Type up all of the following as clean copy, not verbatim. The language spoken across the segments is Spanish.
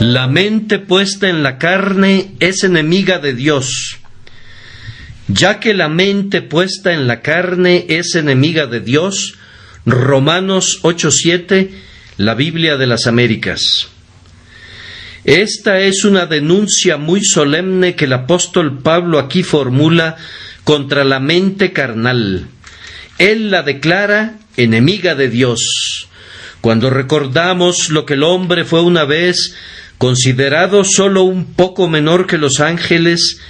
La mente puesta en la carne es enemiga de Dios. Ya que la mente puesta en la carne es enemiga de Dios, Romanos 8:7, la Biblia de las Américas. Esta es una denuncia muy solemne que el apóstol Pablo aquí formula contra la mente carnal. Él la declara enemiga de Dios. Cuando recordamos lo que el hombre fue una vez, considerado solo un poco menor que los ángeles,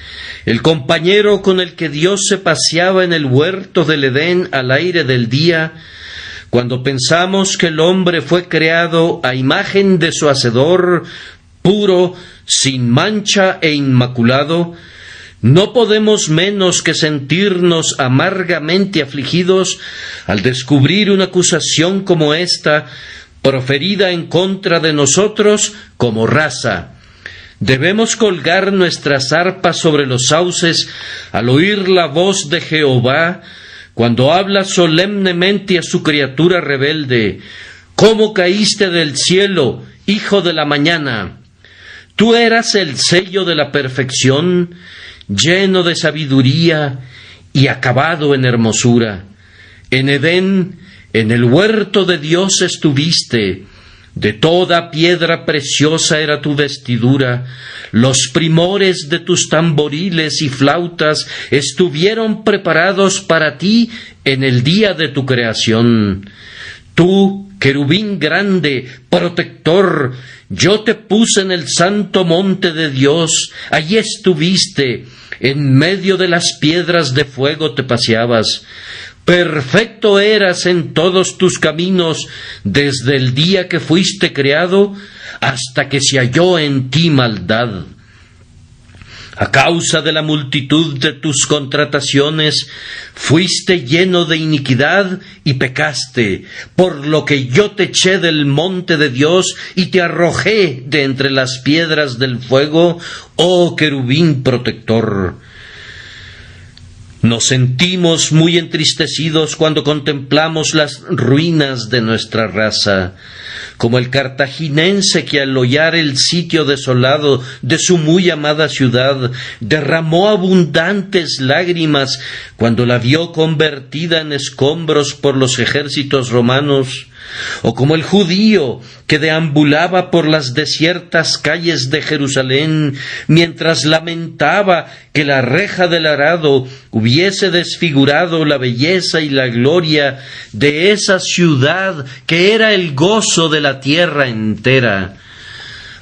el compañero con el que Dios se paseaba en el huerto del Edén al aire del día, cuando pensamos que el hombre fue creado a imagen de su Hacedor, puro, sin mancha e inmaculado, no podemos menos que sentirnos amargamente afligidos al descubrir una acusación como esta, proferida en contra de nosotros como raza. Debemos colgar nuestras arpas sobre los sauces al oír la voz de Jehová, cuando habla solemnemente a su criatura rebelde: ¿Cómo caíste del cielo, hijo de la mañana? Tú eras el sello de la perfección, lleno de sabiduría y acabado en hermosura. En Edén, en el huerto de Dios estuviste. De toda piedra preciosa era tu vestidura. Los primores de tus tamboriles y flautas estuvieron preparados para ti en el día de tu creación. Tú, querubín grande, protector, yo te puse en el santo monte de Dios. Allí estuviste, en medio de las piedras de fuego te paseabas. Perfecto eras en todos tus caminos, desde el día que fuiste creado, hasta que se halló en ti maldad. A causa de la multitud de tus contrataciones, fuiste lleno de iniquidad y pecaste, por lo que yo te eché del monte de Dios y te arrojé de entre las piedras del fuego, oh querubín protector. Nos sentimos muy entristecidos cuando contemplamos las ruinas de nuestra raza, como el cartaginense que al hollar el sitio desolado de su muy amada ciudad, derramó abundantes lágrimas cuando la vio convertida en escombros por los ejércitos romanos, o como el judío que deambulaba por las desiertas calles de Jerusalén mientras lamentaba que la reja del arado hubiese desfigurado la belleza y la gloria de esa ciudad que era el gozo de la tierra entera.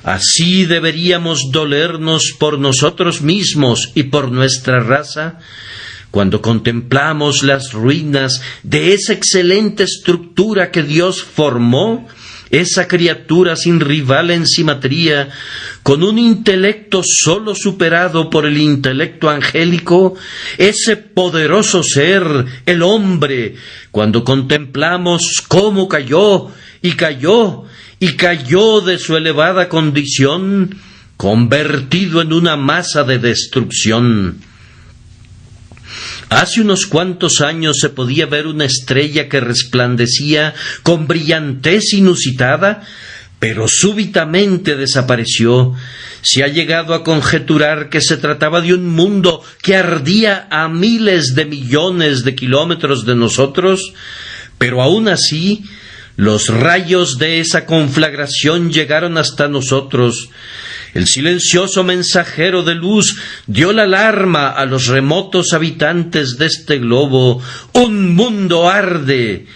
Así deberíamos dolernos por nosotros mismos y por nuestra raza, cuando contemplamos las ruinas de esa excelente estructura que Dios formó, esa criatura sin rival en simetría, con un intelecto solo superado por el intelecto angélico, ese poderoso ser, el hombre, cuando contemplamos cómo cayó y cayó y cayó de su elevada condición, convertido en una masa de destrucción. Hace unos cuantos años se podía ver una estrella que resplandecía con brillantez inusitada, pero súbitamente desapareció. Se ha llegado a conjeturar que se trataba de un mundo que ardía a miles de millones de kilómetros de nosotros, pero aún así los rayos de esa conflagración llegaron hasta nosotros. El silencioso mensajero de luz dio la alarma a los remotos habitantes de este globo. ¡Un mundo arde!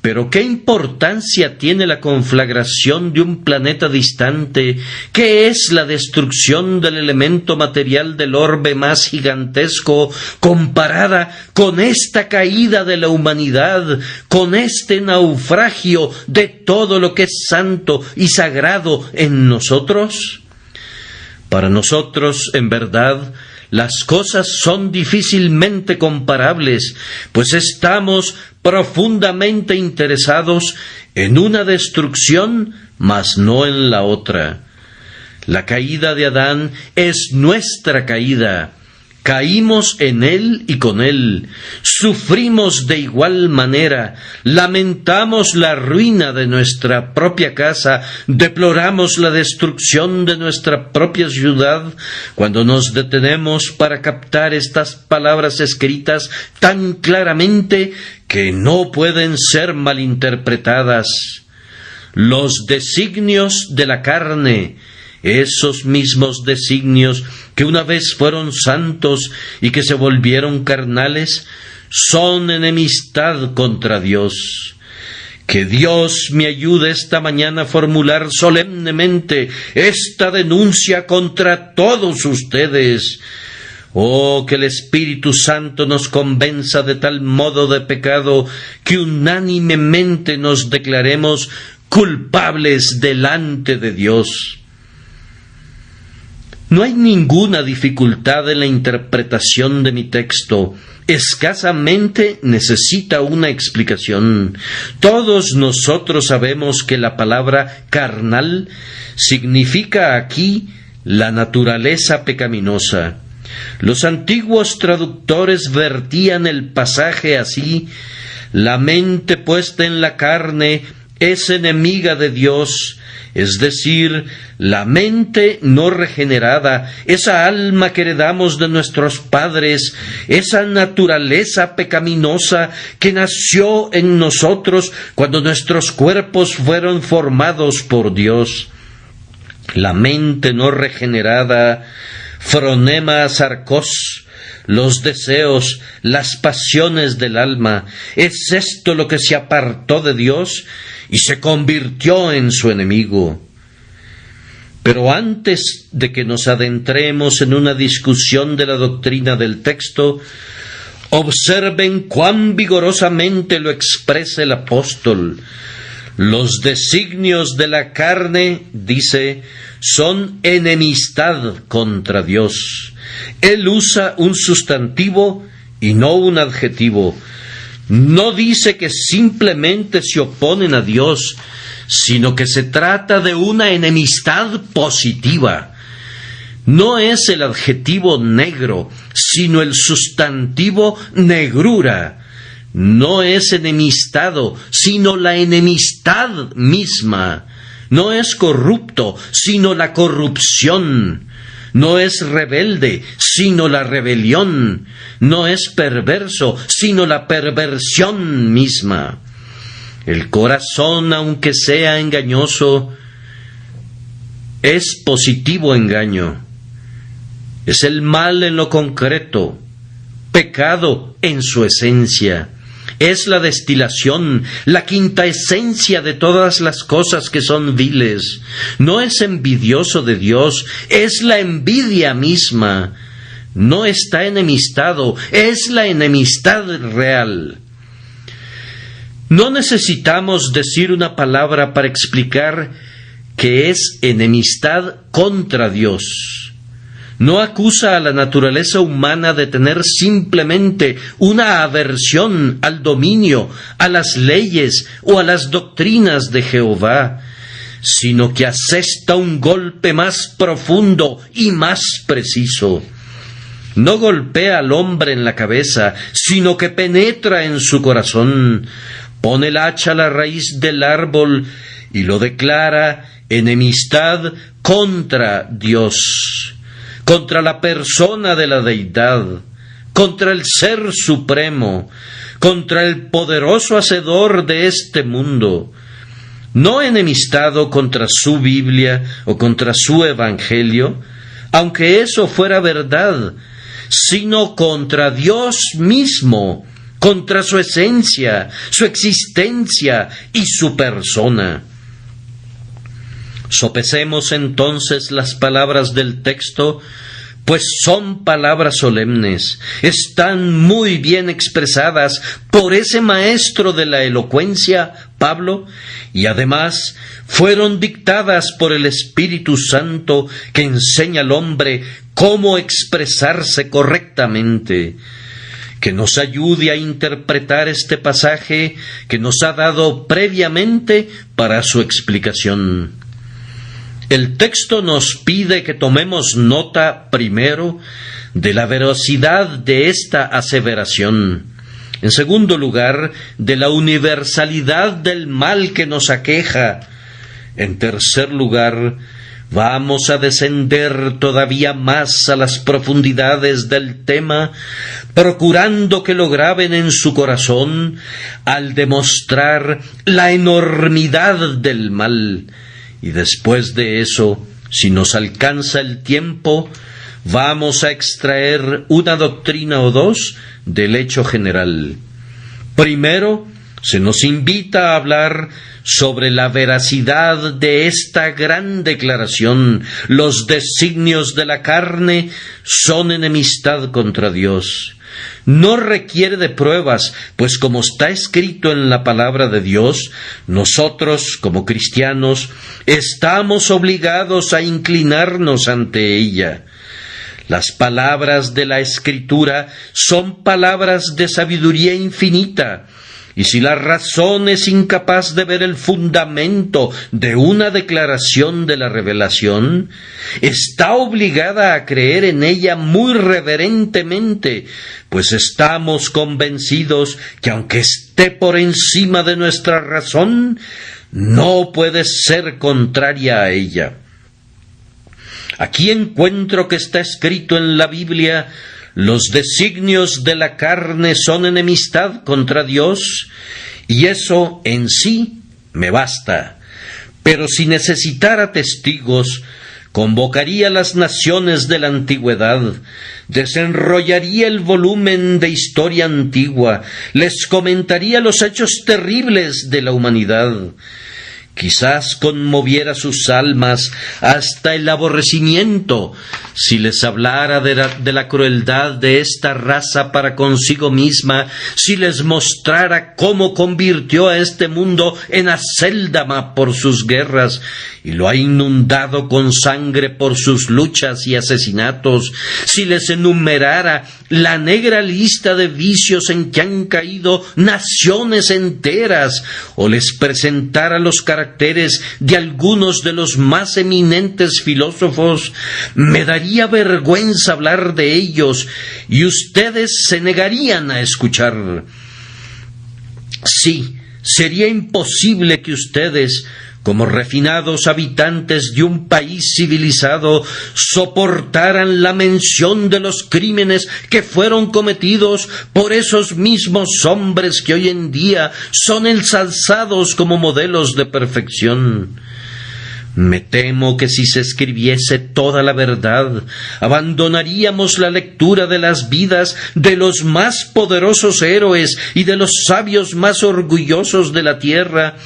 Pero ¿qué importancia tiene la conflagración de un planeta distante? ¿Qué es la destrucción del elemento material del orbe más gigantesco comparada con esta caída de la humanidad, con este naufragio de todo lo que es santo y sagrado en nosotros? Para nosotros, en verdad, las cosas son difícilmente comparables, pues estamos profundamente interesados en una destrucción, mas no en la otra. La caída de Adán es nuestra caída. Caímos en él y con él, sufrimos de igual manera, lamentamos la ruina de nuestra propia casa, deploramos la destrucción de nuestra propia ciudad, cuando nos detenemos para captar estas palabras escritas tan claramente que no pueden ser malinterpretadas. Los designios de la carne, esos mismos designios que una vez fueron santos y que se volvieron carnales, son enemistad contra Dios. Que Dios me ayude esta mañana a formular solemnemente esta denuncia contra todos ustedes. Oh, que el Espíritu Santo nos convenza de tal modo de pecado que unánimemente nos declaremos culpables delante de Dios. No hay ninguna dificultad en la interpretación de mi texto. Escasamente necesita una explicación. Todos nosotros sabemos que la palabra carnal significa aquí la naturaleza pecaminosa. Los antiguos traductores vertían el pasaje así: la mente puesta en la carne es enemiga de Dios. Es decir, la mente no regenerada, esa alma que heredamos de nuestros padres, esa naturaleza pecaminosa que nació en nosotros cuando nuestros cuerpos fueron formados por Dios. La mente no regenerada, phronema sarcos, los deseos, las pasiones del alma, es esto lo que se apartó de Dios y se convirtió en su enemigo. Pero antes de que nos adentremos en una discusión de la doctrina del texto, observen cuán vigorosamente lo expresa el apóstol. Los designios de la carne, dice, son enemistad contra Dios. Él usa un sustantivo y no un adjetivo. No dice que simplemente se oponen a Dios, sino que se trata de una enemistad positiva. No es el adjetivo negro, sino el sustantivo negrura. No es enemistado, sino la enemistad misma. No es corrupto, sino la corrupción. No es rebelde, sino la rebelión. No es perverso, sino la perversión misma. El corazón, aunque sea engañoso, es positivo engaño. Es el mal en lo concreto, pecado en su esencia. Es la destilación, la quinta esencia de todas las cosas que son viles. No es envidioso de Dios, es la envidia misma. No está enemistado, es la enemistad real. No necesitamos decir una palabra para explicar que es enemistad contra Dios. No acusa a la naturaleza humana de tener simplemente una aversión al dominio, a las leyes o a las doctrinas de Jehová, sino que asesta un golpe más profundo y más preciso. No golpea al hombre en la cabeza, sino que penetra en su corazón, pone el hacha a la raíz del árbol y lo declara enemistad contra Dios, contra la persona de la deidad, contra el Ser Supremo, contra el poderoso Hacedor de este mundo. No enemistado contra su Biblia o contra su Evangelio, aunque eso fuera verdad, sino contra Dios mismo, contra su esencia, su existencia y su persona. Sopesemos entonces las palabras del texto, pues son palabras solemnes, están muy bien expresadas por ese maestro de la elocuencia, Pablo, y además fueron dictadas por el Espíritu Santo que enseña al hombre cómo expresarse correctamente. Que nos ayude a interpretar este pasaje que nos ha dado previamente para su explicación. El texto nos pide que tomemos nota primero de la veracidad de esta aseveración. En segundo lugar, de la universalidad del mal que nos aqueja. En tercer lugar, vamos a descender todavía más a las profundidades del tema, procurando que lo graben en su corazón al demostrar la enormidad del mal. Y después de eso, si nos alcanza el tiempo, vamos a extraer una doctrina o dos del hecho general. Primero, se nos invita a hablar sobre la veracidad de esta gran declaración: los designios de la carne son enemistad contra Dios. No requiere de pruebas, pues como está escrito en la palabra de Dios, nosotros, como cristianos, estamos obligados a inclinarnos ante ella. Las palabras de la Escritura son palabras de sabiduría infinita, y si la razón es incapaz de ver el fundamento de una declaración de la revelación, está obligada a creer en ella muy reverentemente, pues estamos convencidos que aunque esté por encima de nuestra razón, no puede ser contraria a ella. Aquí encuentro que está escrito en la Biblia: los designios de la carne son enemistad contra Dios, y eso en sí me basta. Pero si necesitara testigos, convocaría a las naciones de la antigüedad, desenrollaría el volumen de historia antigua, les comentaría los hechos terribles de la humanidad. Quizás conmoviera sus almas hasta el aborrecimiento si les hablara de la crueldad de esta raza para consigo misma, si les mostrara cómo convirtió a este mundo en acéldama por sus guerras y lo ha inundado con sangre por sus luchas y asesinatos, si les enumerara la negra lista de vicios en que han caído naciones enteras, o les presentara los caracteres de algunos de los más eminentes filósofos, me daría vergüenza hablar de ellos, y ustedes se negarían a escuchar. Sí, sería imposible que ustedes, como refinados habitantes de un país civilizado, soportaran la mención de los crímenes que fueron cometidos por esos mismos hombres que hoy en día son ensalzados como modelos de perfección. Me temo que si se escribiese toda la verdad, abandonaríamos la lectura de las vidas de los más poderosos héroes y de los sabios más orgullosos de la tierra,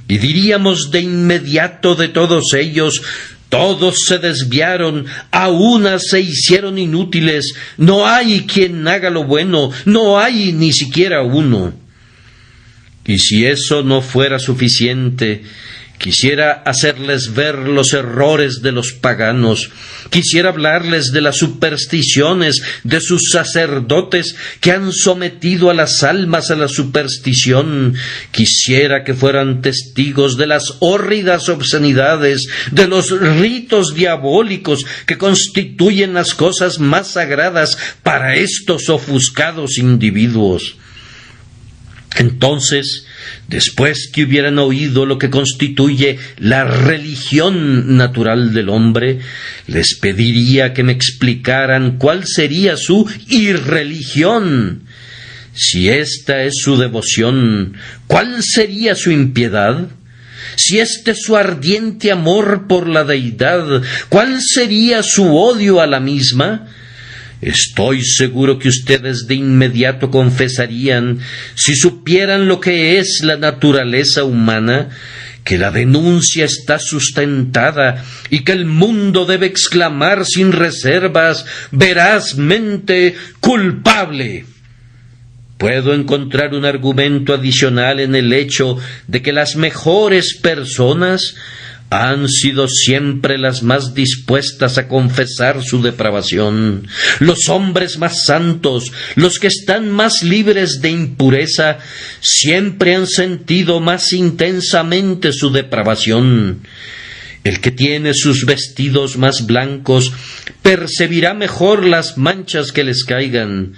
y diríamos de inmediato de todos ellos: todos se desviaron, a una se hicieron inútiles, no hay quien haga lo bueno, no hay ni siquiera uno. Y si eso no fuera suficiente, quisiera hacerles ver los errores de los paganos, quisiera hablarles de las supersticiones de sus sacerdotes que han sometido a las almas a la superstición, quisiera que fueran testigos de las hórridas obscenidades, de los ritos diabólicos que constituyen las cosas más sagradas para estos ofuscados individuos. Entonces, después que hubieran oído lo que constituye la religión natural del hombre, les pediría que me explicaran cuál sería su irreligión. Si esta es su devoción, ¿cuál sería su impiedad? Si este es su ardiente amor por la deidad, ¿cuál sería su odio a la misma? Estoy seguro que ustedes de inmediato confesarían, si supieran lo que es la naturaleza humana, que la denuncia está sustentada y que el mundo debe exclamar sin reservas, verazmente culpable. Puedo encontrar un argumento adicional en el hecho de que las mejores personas han sido siempre las más dispuestas a confesar su depravación. Los hombres más santos, los que están más libres de impureza, siempre han sentido más intensamente su depravación. El que tiene sus vestidos más blancos percibirá mejor las manchas que les caigan.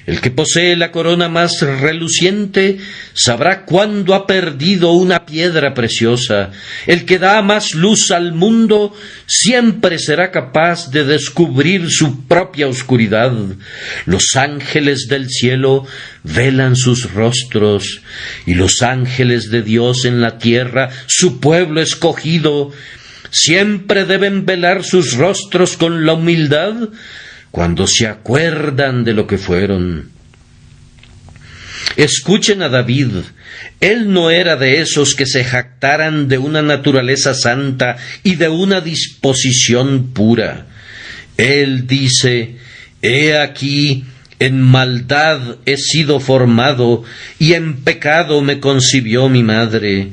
El que posee la corona más reluciente sabrá cuándo ha perdido una piedra preciosa. El que da más luz al mundo siempre será capaz de descubrir su propia oscuridad. Los ángeles del cielo velan sus rostros, y los ángeles de Dios en la tierra, su pueblo escogido, siempre deben velar sus rostros con la humildad cuando se acuerdan de lo que fueron. Escuchen a David. Él no era de esos que se jactaran de una naturaleza santa y de una disposición pura. Él dice: «He aquí, en maldad he sido formado, y en pecado me concibió mi madre».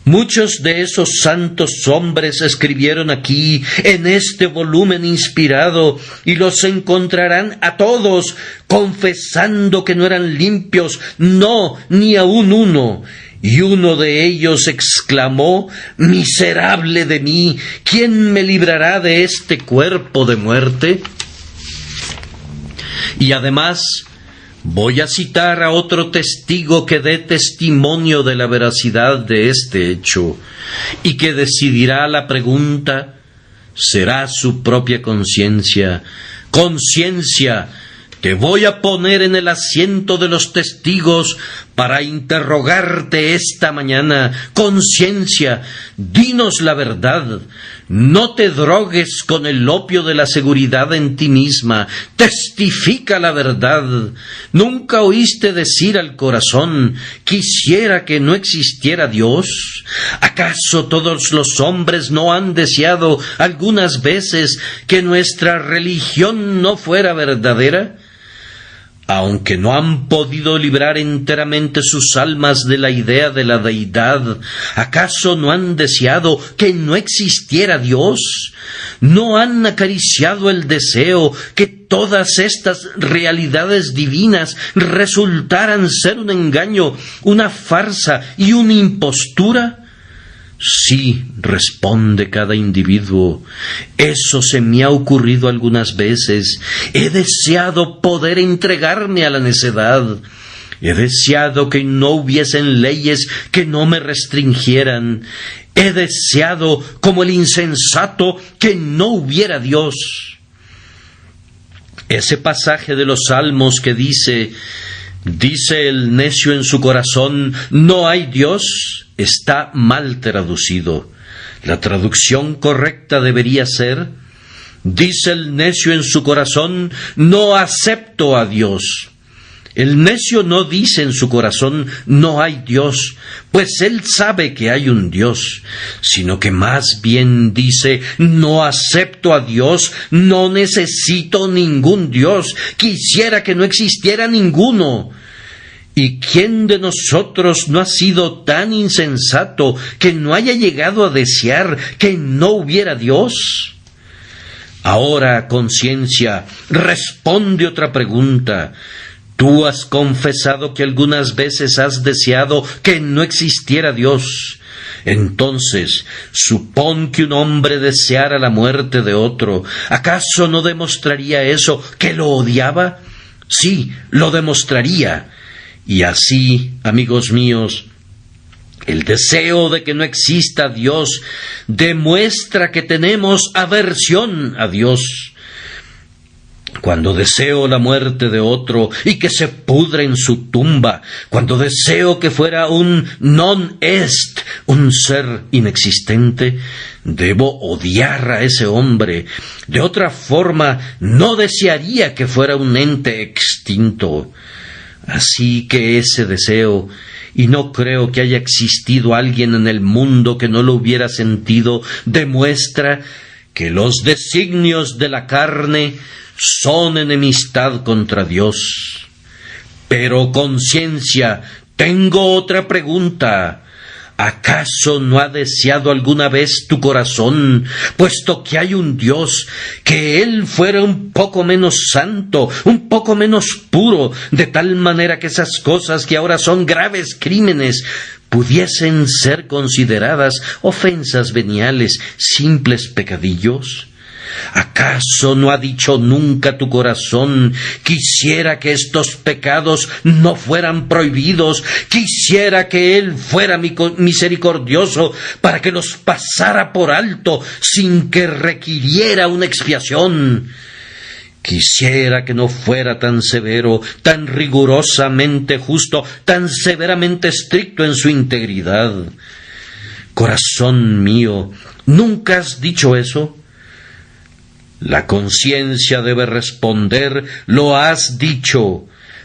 Muchos de esos santos hombres escribieron aquí, en este volumen inspirado, y los encontrarán a todos confesando que no eran limpios, no, ni aun uno. Y uno de ellos exclamó: «Miserable de mí, ¿quién me librará de este cuerpo de muerte?». Y además, voy a citar a otro testigo que dé testimonio de la veracidad de este hecho, y que decidirá la pregunta. Será su propia conciencia. Conciencia, te voy a poner en el asiento de los testigos para interrogarte esta mañana. Conciencia, dinos la verdad. No te drogues con el opio de la seguridad en ti misma. Testifica la verdad. ¿Nunca oíste decir al corazón: quisiera que no existiera Dios? ¿Acaso todos los hombres no han deseado algunas veces que nuestra religión no fuera verdadera? Aunque no han podido librar enteramente sus almas de la idea de la deidad, ¿acaso no han deseado que no existiera Dios? ¿No han acariciado el deseo que todas estas realidades divinas resultaran ser un engaño, una farsa y una impostura? Sí, responde cada individuo, eso se me ha ocurrido algunas veces. He deseado poder entregarme a la necedad. He deseado que no hubiesen leyes que no me restringieran. He deseado, como el insensato, que no hubiera Dios. Ese pasaje de los Salmos que dice el necio en su corazón: no hay Dios, está mal traducido. La traducción correcta debería ser: dice el necio en su corazón, no acepto a Dios. El necio no dice en su corazón, no hay Dios, pues él sabe que hay un Dios, sino que más bien dice, no acepto a Dios, no necesito ningún Dios, quisiera que no existiera ninguno. ¿Y quién de nosotros no ha sido tan insensato que no haya llegado a desear que no hubiera Dios? Ahora, conciencia, responde otra pregunta. ¿Tú has confesado que algunas veces has deseado que no existiera Dios? Entonces, supón que un hombre deseara la muerte de otro. ¿Acaso no demostraría eso que lo odiaba? Sí, lo demostraría. Y así, amigos míos, el deseo de que no exista Dios demuestra que tenemos aversión a Dios. Cuando deseo la muerte de otro y que se pudre en su tumba, cuando deseo que fuera un non est, un ser inexistente, debo odiar a ese hombre. De otra forma, no desearía que fuera un ente extinto. Así que ese deseo, y no creo que haya existido alguien en el mundo que no lo hubiera sentido, demuestra que los designios de la carne son enemistad contra Dios. Pero, conciencia, tengo otra pregunta. ¿Acaso no ha deseado alguna vez tu corazón, puesto que hay un Dios, que Él fuera un poco menos santo, un poco menos puro, de tal manera que esas cosas que ahora son graves crímenes pudiesen ser consideradas ofensas veniales, simples pecadillos? ¿Acaso no ha dicho nunca tu corazón: quisiera que estos pecados no fueran prohibidos, quisiera que Él fuera misericordioso para que los pasara por alto sin que requiriera una expiación? Quisiera que no fuera tan severo, tan rigurosamente justo, tan severamente estricto en su integridad. Corazón mío, ¿nunca has dicho eso? La conciencia debe responder: lo has dicho.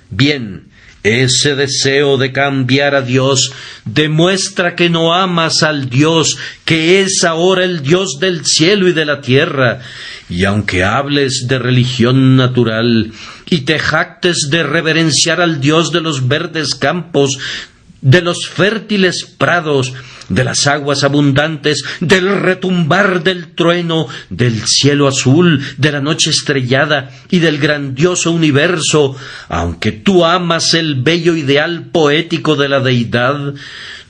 Bien, ese deseo de cambiar a Dios demuestra que no amas al Dios que es ahora el Dios del cielo y de la tierra. Y aunque hables de religión natural y te jactes de reverenciar al Dios de los verdes campos, de los fértiles prados, de las aguas abundantes, del retumbar del trueno, del cielo azul, de la noche estrellada y del grandioso universo, aunque tú amas el bello ideal poético de la deidad,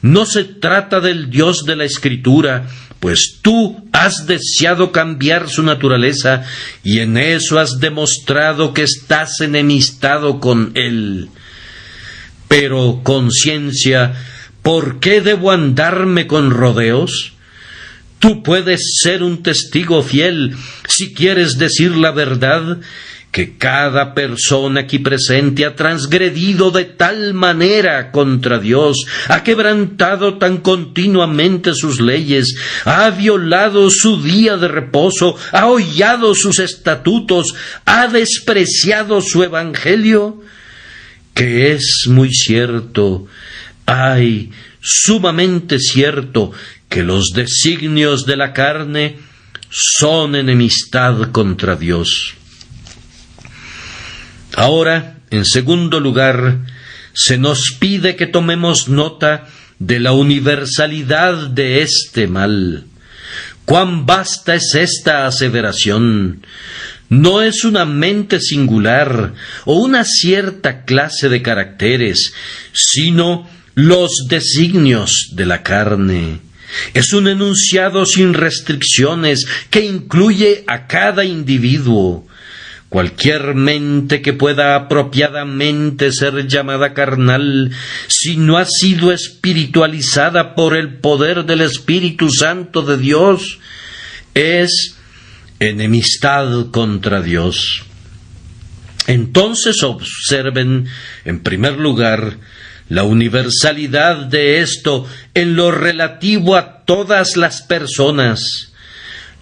no se trata del Dios de la Escritura, pues tú has deseado cambiar su naturaleza y en eso has demostrado que estás enemistado con Él. Pero, conciencia, ¿por qué debo andarme con rodeos? Tú puedes ser un testigo fiel, si quieres decir la verdad, que cada persona aquí presente ha transgredido de tal manera contra Dios, ha quebrantado tan continuamente sus leyes, ha violado su día de reposo, ha hollado sus estatutos, ha despreciado su evangelio, que es muy cierto, ay, sumamente cierto, que los designios de la carne son enemistad contra Dios. Ahora, en segundo lugar, se nos pide que tomemos nota de la universalidad de este mal. ¿Cuán vasta es esta aseveración? No es una mente singular o una cierta clase de caracteres, sino los designios de la carne. Es un enunciado sin restricciones que incluye a cada individuo. Cualquier mente que pueda apropiadamente ser llamada carnal, si no ha sido espiritualizada por el poder del Espíritu Santo de Dios, es enemistad contra Dios. Entonces observen, en primer lugar, la universalidad de esto en lo relativo a todas las personas.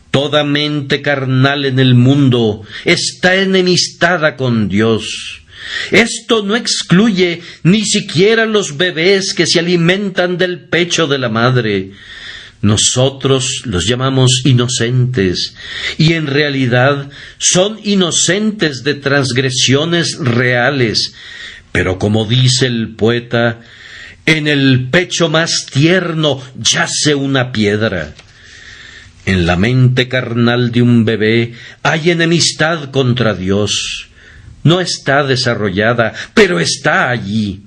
Toda mente carnal en el mundo está enemistada con Dios. Esto no excluye ni siquiera los bebés que se alimentan del pecho de la madre. Nosotros los llamamos inocentes, y en realidad son inocentes de transgresiones reales. Pero como dice el poeta, en el pecho más tierno yace una piedra. En la mente carnal de un bebé hay enemistad contra Dios. No está desarrollada, pero está allí.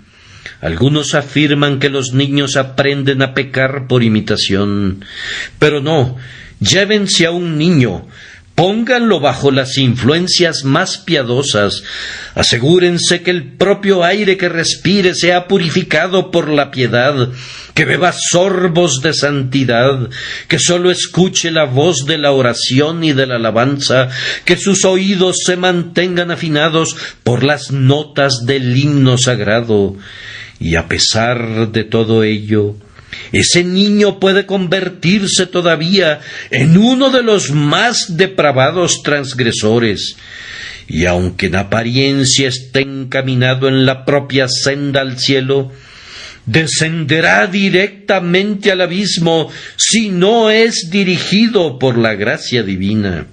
Algunos afirman que los niños aprenden a pecar por imitación. Pero no, llévense a un niño, pónganlo bajo las influencias más piadosas, asegúrense que el propio aire que respire sea purificado por la piedad, que beba sorbos de santidad, que sólo escuche la voz de la oración y de la alabanza, que sus oídos se mantengan afinados por las notas del himno sagrado. Y a pesar de todo ello, ese niño puede convertirse todavía en uno de los más depravados transgresores, y aunque en apariencia esté encaminado en la propia senda al cielo, descenderá directamente al abismo si no es dirigido por la gracia divina.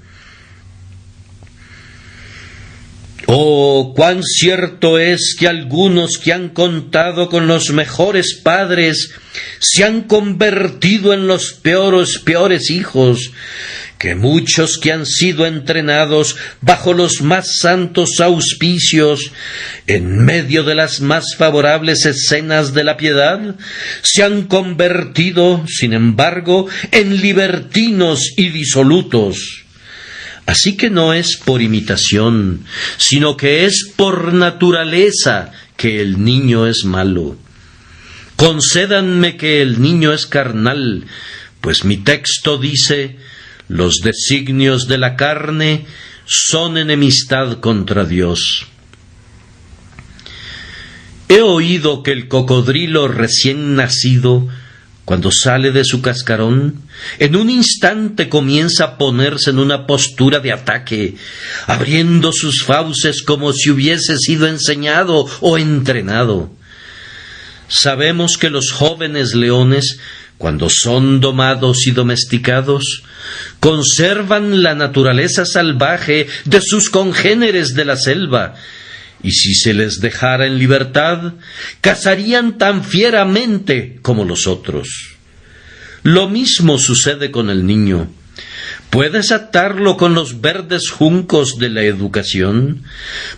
Oh, cuán cierto es que algunos que han contado con los mejores padres se han convertido en los peores hijos, que muchos que han sido entrenados bajo los más santos auspicios, en medio de las más favorables escenas de la piedad, se han convertido, sin embargo, en libertinos y disolutos. Así que no es por imitación, sino que es por naturaleza que el niño es malo. Concédanme que el niño es carnal, pues mi texto dice: los designios de la carne son enemistad contra Dios. He oído que el cocodrilo recién nacido, cuando sale de su cascarón, en un instante comienza a ponerse en una postura de ataque, abriendo sus fauces como si hubiese sido enseñado o entrenado. Sabemos que los jóvenes leones, cuando son domados y domesticados, conservan la naturaleza salvaje de sus congéneres de la selva, y si se les dejara en libertad, cazarían tan fieramente como los otros. Lo mismo sucede con el niño. Puedes atarlo con los verdes juncos de la educación,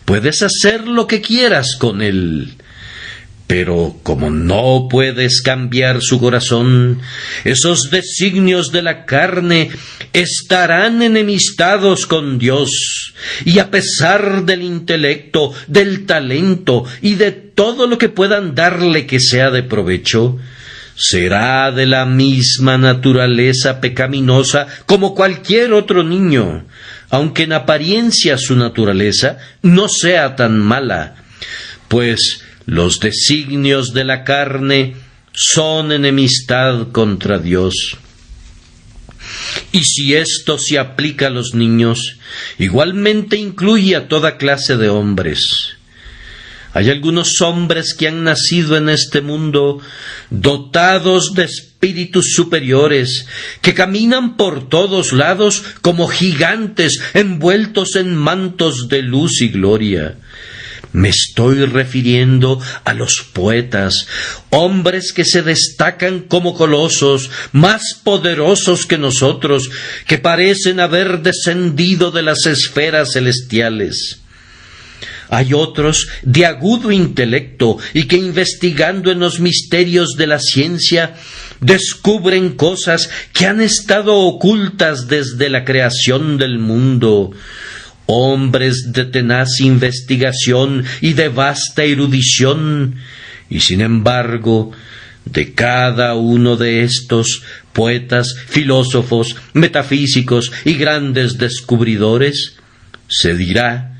puedes hacer lo que quieras con él, pero como no puedes cambiar su corazón, esos designios de la carne estarán enemistados con Dios, y a pesar del intelecto, del talento y de todo lo que puedan darle que sea de provecho, será de la misma naturaleza pecaminosa como cualquier otro niño, aunque en apariencia su naturaleza no sea tan mala, pues los designios de la carne son enemistad contra Dios. Y si esto se aplica a los niños, igualmente incluye a toda clase de hombres. Hay algunos hombres que han nacido en este mundo dotados de espíritus superiores, que caminan por todos lados como gigantes envueltos en mantos de luz y gloria. Me estoy refiriendo a los poetas, hombres que se destacan como colosos, más poderosos que nosotros, que parecen haber descendido de las esferas celestiales. Hay otros de agudo intelecto y que, investigando en los misterios de la ciencia, descubren cosas que han estado ocultas desde la creación del mundo. Hombres de tenaz investigación y de vasta erudición, y sin embargo, de cada uno de estos poetas, filósofos, metafísicos y grandes descubridores, se dirá: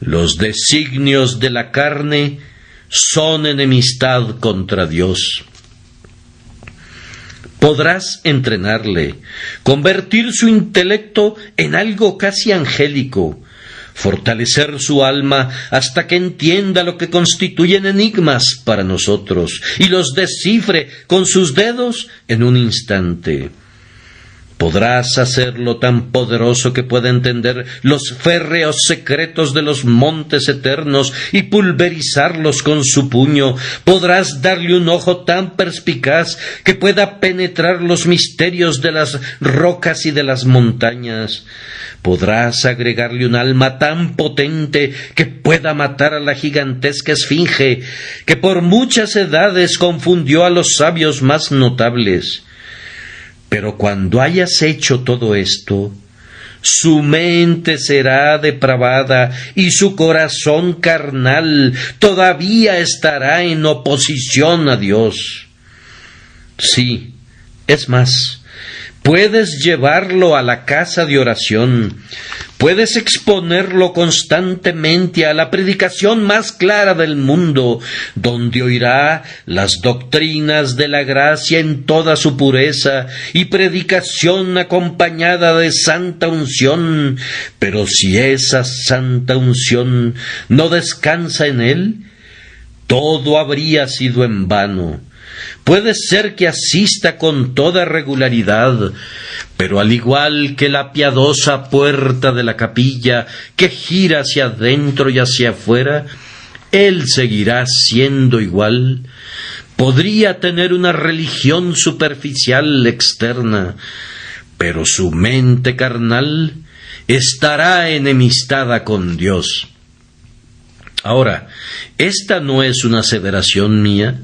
los designios de la carne son enemistad contra Dios. Podrás entrenarle, convertir su intelecto en algo casi angélico, fortalecer su alma hasta que entienda lo que constituyen enigmas para nosotros y los descifre con sus dedos en un instante. Podrás hacerlo tan poderoso que pueda entender los férreos secretos de los montes eternos y pulverizarlos con su puño. Podrás darle un ojo tan perspicaz que pueda penetrar los misterios de las rocas y de las montañas. Podrás agregarle un alma tan potente que pueda matar a la gigantesca esfinge, que por muchas edades confundió a los sabios más notables. Pero cuando hayas hecho todo esto, su mente será depravada y su corazón carnal todavía estará en oposición a Dios. Sí, es más, puedes llevarlo a la casa de oración, puedes exponerlo constantemente a la predicación más clara del mundo, donde oirá las doctrinas de la gracia en toda su pureza y predicación acompañada de santa unción. Pero si esa santa unción no descansa en él, todo habría sido en vano. Puede ser que asista con toda regularidad, pero al igual que la piadosa puerta de la capilla que gira hacia adentro y hacia afuera, él seguirá siendo igual. Podría tener una religión superficial externa, pero su mente carnal estará enemistada con Dios. Ahora, esta no es una aseveración mía,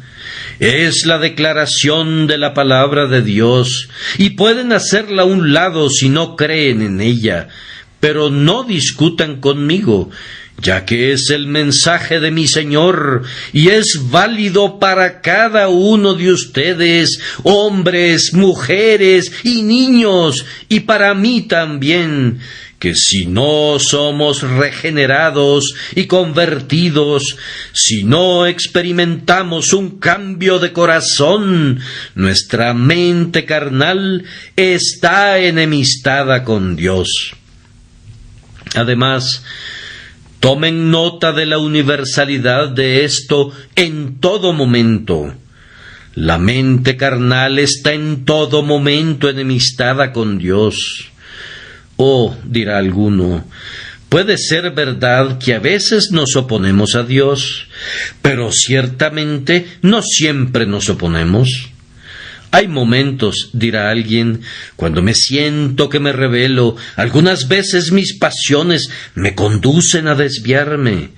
es la declaración de la palabra de Dios, y pueden hacerla a un lado si no creen en ella, pero no discutan conmigo, ya que es el mensaje de mi Señor, y es válido para cada uno de ustedes, hombres, mujeres y niños, y para mí también, que si no somos regenerados y convertidos, si no experimentamos un cambio de corazón, nuestra mente carnal está enemistada con Dios. Además, tomen nota de la universalidad de esto en todo momento. La mente carnal está en todo momento enemistada con Dios. Oh, dirá alguno, puede ser verdad que a veces nos oponemos a Dios, pero ciertamente no siempre nos oponemos. Hay momentos, dirá alguien, cuando me siento que me rebelo, algunas veces mis pasiones me conducen a desviarme,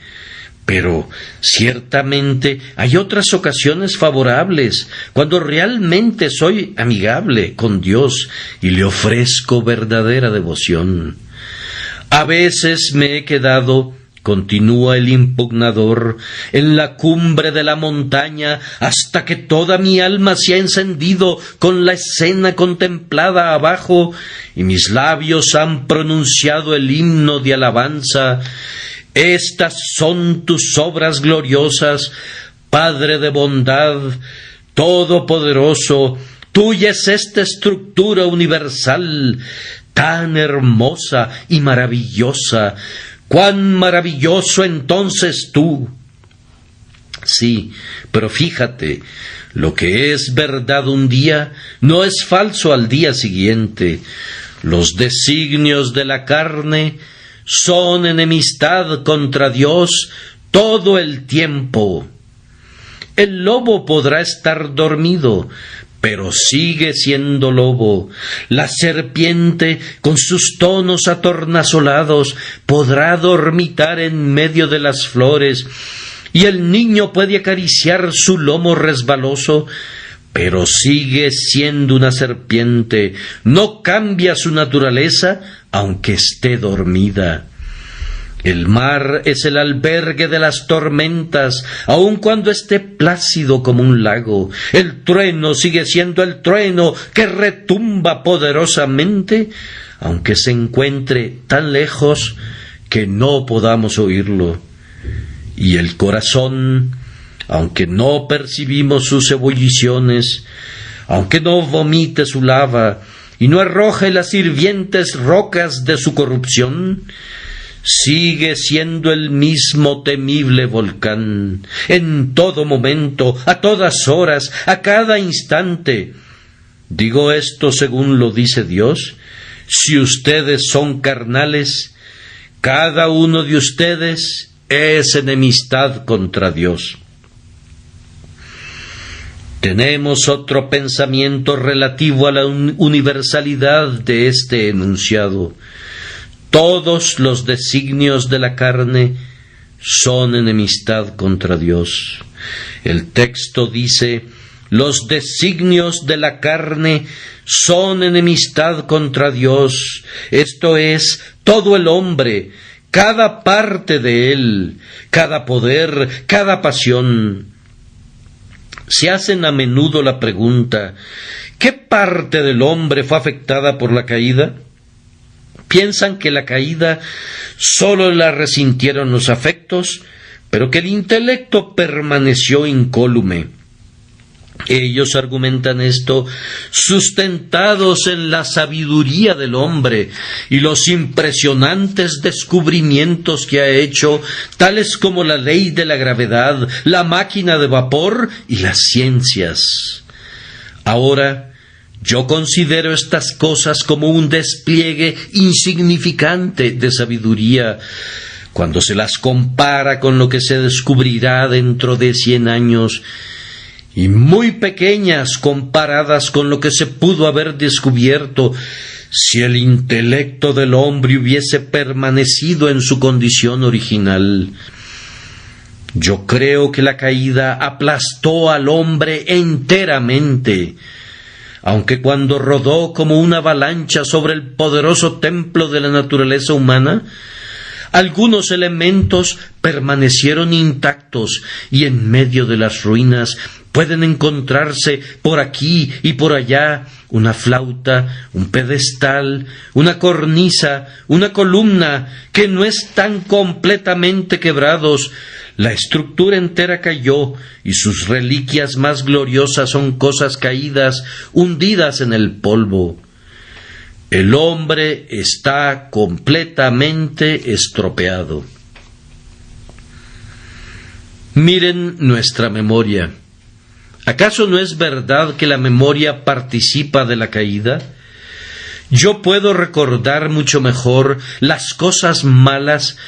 pero ciertamente hay otras ocasiones favorables, cuando realmente soy amigable con Dios y le ofrezco verdadera devoción. A veces me he quedado, continúa el impugnador, en la cumbre de la montaña, hasta que toda mi alma se ha encendido con la escena contemplada abajo, y mis labios han pronunciado el himno de alabanza. Estas son tus obras gloriosas, Padre de bondad, todopoderoso, tuya es esta estructura universal, tan hermosa y maravillosa. ¡Cuán maravilloso entonces tú! Sí, pero fíjate, lo que es verdad un día no es falso al día siguiente. Los designios de la carne son enemistad contra Dios todo el tiempo. El lobo podrá estar dormido, pero sigue siendo lobo. La serpiente, con sus tonos atornasolados, podrá dormitar en medio de las flores, y el niño puede acariciar su lomo resbaloso, pero sigue siendo una serpiente. No cambia su naturaleza, aunque esté dormida. El mar es el albergue de las tormentas, aun cuando esté plácido como un lago. El trueno sigue siendo el trueno que retumba poderosamente, aunque se encuentre tan lejos que no podamos oírlo. Y el corazón, aunque no percibimos sus ebulliciones, aunque no vomite su lava y no arroje las hirvientes rocas de su corrupción, sigue siendo el mismo temible volcán, en todo momento, a todas horas, a cada instante. Digo esto según lo dice Dios. Si ustedes son carnales, cada uno de ustedes es enemistad contra Dios. Tenemos otro pensamiento relativo a la universalidad de este enunciado. Todos los designios de la carne son enemistad contra Dios. El texto dice, los designios de la carne son enemistad contra Dios. Esto es, todo el hombre, cada parte de él, cada poder, cada pasión. Se hacen a menudo la pregunta, ¿qué parte del hombre fue afectada por la caída? Piensan que la caída sólo la resintieron los afectos, pero que el intelecto permaneció incólume. Ellos argumentan esto sustentados en la sabiduría del hombre y los impresionantes descubrimientos que ha hecho, tales como la ley de la gravedad, la máquina de vapor y las ciencias. Ahora, yo considero estas cosas como un despliegue insignificante de sabiduría, cuando se las compara con lo que se descubrirá dentro de 100 años, y muy pequeñas comparadas con lo que se pudo haber descubierto si el intelecto del hombre hubiese permanecido en su condición original. Yo creo que la caída aplastó al hombre enteramente, aunque cuando rodó como una avalancha sobre el poderoso templo de la naturaleza humana, algunos elementos permanecieron intactos y en medio de las ruinas pueden encontrarse por aquí y por allá una flauta, un pedestal, una cornisa, una columna que no están completamente quebrados. La estructura entera cayó y sus reliquias más gloriosas son cosas caídas, hundidas en el polvo. El hombre está completamente estropeado. Miren nuestra memoria. ¿Acaso no es verdad que la memoria participa de la caída? Yo puedo recordar mucho mejor las cosas malas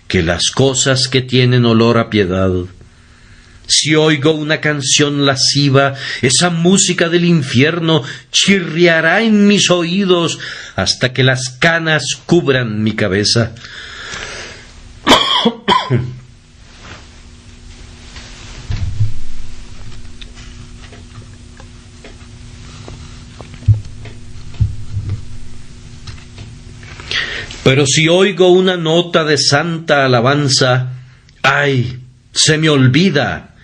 que las cosas que tienen olor a piedad. Si oigo una canción lasciva, esa música del infierno chirriará en mis oídos hasta que las canas cubran mi cabeza. Pero si oigo una nota de santa alabanza, ¡ay!, se me olvida,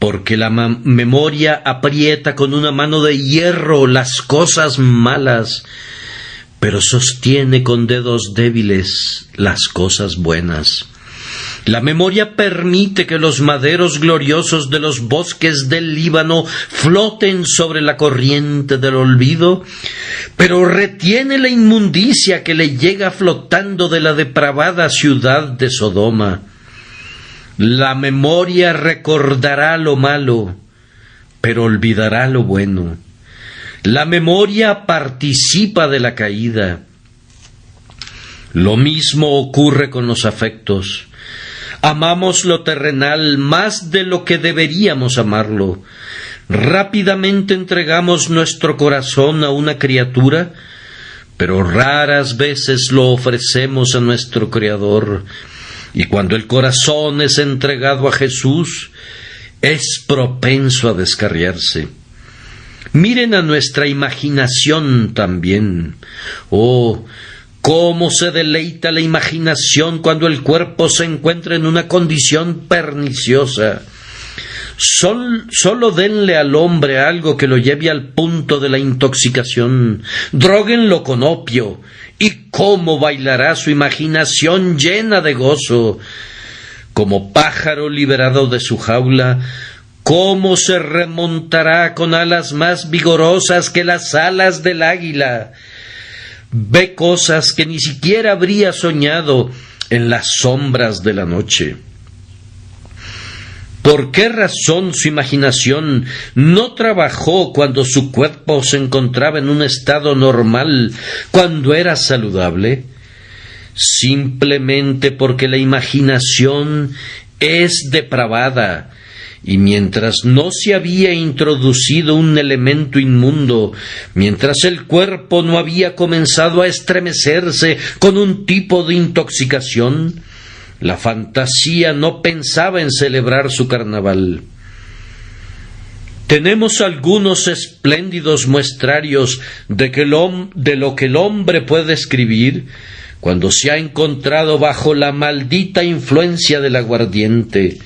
porque la memoria aprieta con una mano de hierro las cosas malas, pero sostiene con dedos débiles las cosas buenas. La memoria permite que los maderos gloriosos de los bosques del Líbano floten sobre la corriente del olvido, pero retiene la inmundicia que le llega flotando de la depravada ciudad de Sodoma. La memoria recordará lo malo, pero olvidará lo bueno. La memoria participa de la caída. Lo mismo ocurre con los afectos. Amamos lo terrenal más de lo que deberíamos amarlo. Rápidamente entregamos nuestro corazón a una criatura, pero raras veces lo ofrecemos a nuestro Creador. Y cuando el corazón es entregado a Jesús, es propenso a descarriarse. Miren a nuestra imaginación también. Oh, cómo se deleita la imaginación cuando el cuerpo se encuentra en una condición perniciosa. Solo denle al hombre algo que lo lleve al punto de la intoxicación. Dróguenlo con opio, y cómo bailará su imaginación llena de gozo. Como pájaro liberado de su jaula, cómo se remontará con alas más vigorosas que las alas del águila. Ve cosas que ni siquiera habría soñado en las sombras de la noche. ¿Por qué razón su imaginación no trabajó cuando su cuerpo se encontraba en un estado normal, cuando era saludable? Simplemente porque la imaginación es depravada, y mientras no se había introducido un elemento inmundo, mientras el cuerpo no había comenzado a estremecerse con un tipo de intoxicación, la fantasía no pensaba en celebrar su carnaval. Tenemos algunos espléndidos muestrarios de lo que el hombre puede escribir cuando se ha encontrado bajo la maldita influencia del aguardiente.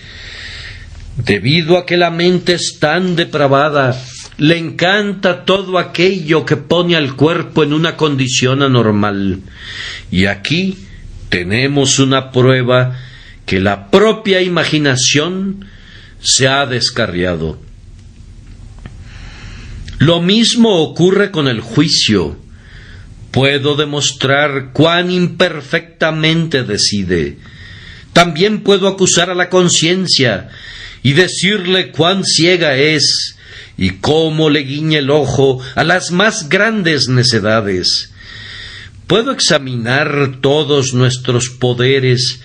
Debido a que la mente es tan depravada, le encanta todo aquello que pone al cuerpo en una condición anormal. Y aquí tenemos una prueba que la propia imaginación se ha descarriado. Lo mismo ocurre con el juicio. Puedo demostrar cuán imperfectamente decide. También puedo acusar a la conciencia y decirle cuán ciega es y cómo le guiña el ojo a las más grandes necedades. Puedo examinar todos nuestros poderes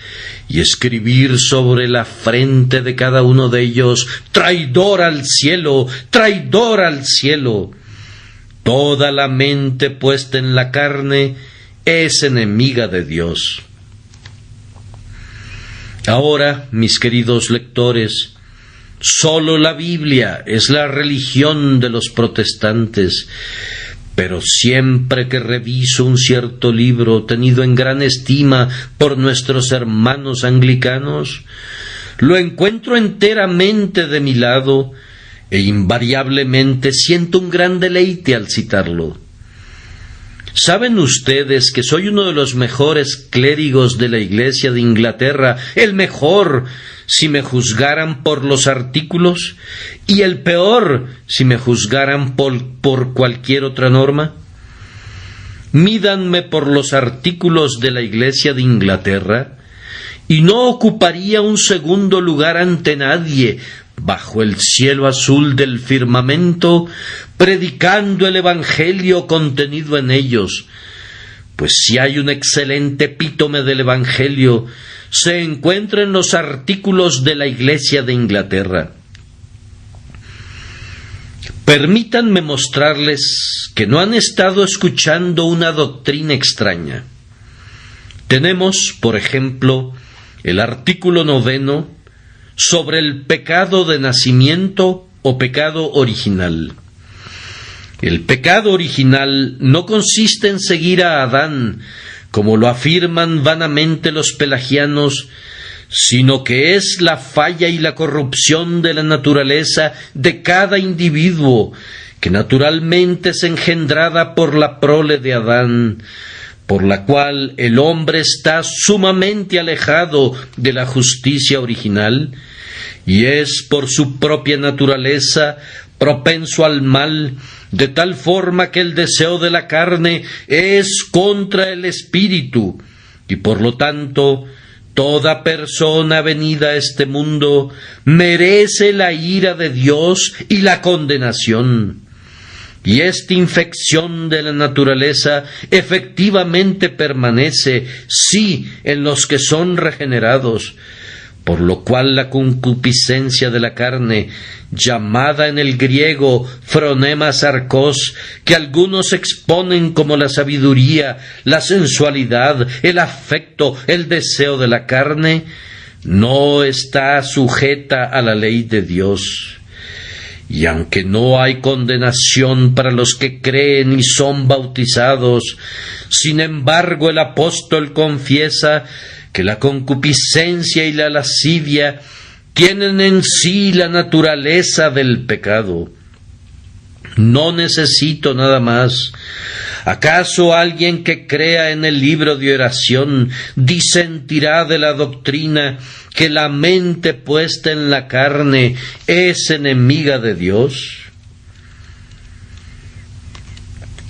y escribir sobre la frente de cada uno de ellos: traidor al cielo, traidor al cielo. Toda la mente puesta en la carne es enemiga de Dios. Ahora, mis queridos lectores, sólo la Biblia es la religión de los protestantes, pero siempre que reviso un cierto libro tenido en gran estima por nuestros hermanos anglicanos, lo encuentro enteramente de mi lado e invariablemente siento un gran deleite al citarlo. ¿Saben ustedes que soy uno de los mejores clérigos de la Iglesia de Inglaterra, el mejor si me juzgaran por los artículos, y el peor si me juzgaran por cualquier otra norma? Mídanme por los artículos de la Iglesia de Inglaterra, y no ocuparía un segundo lugar ante nadie bajo el cielo azul del firmamento, predicando el Evangelio contenido en ellos, pues si hay un excelente epítome del Evangelio, se encuentra en los artículos de la Iglesia de Inglaterra. Permítanme mostrarles que no han estado escuchando una doctrina extraña. Tenemos, por ejemplo, el artículo 9 sobre el pecado de nacimiento o pecado original. El pecado original no consiste en seguir a Adán, como lo afirman vanamente los pelagianos, sino que es la falla y la corrupción de la naturaleza de cada individuo, que naturalmente es engendrada por la prole de Adán, por la cual el hombre está sumamente alejado de la justicia original, y es por su propia naturaleza propenso al mal, de tal forma que el deseo de la carne es contra el espíritu, y por lo tanto toda persona venida a este mundo merece la ira de Dios y la condenación. Y esta infección de la naturaleza efectivamente permanece, sí, en los que son regenerados, por lo cual la concupiscencia de la carne, llamada en el griego phronema sarkos, que algunos exponen como la sabiduría, la sensualidad, el afecto, el deseo de la carne, no está sujeta a la ley de Dios. Y aunque no hay condenación para los que creen y son bautizados, sin embargo el apóstol confiesa que la concupiscencia y la lascivia tienen en sí la naturaleza del pecado. No necesito nada más. ¿Acaso alguien que crea en el libro de oración disentirá de la doctrina que la mente puesta en la carne es enemiga de Dios?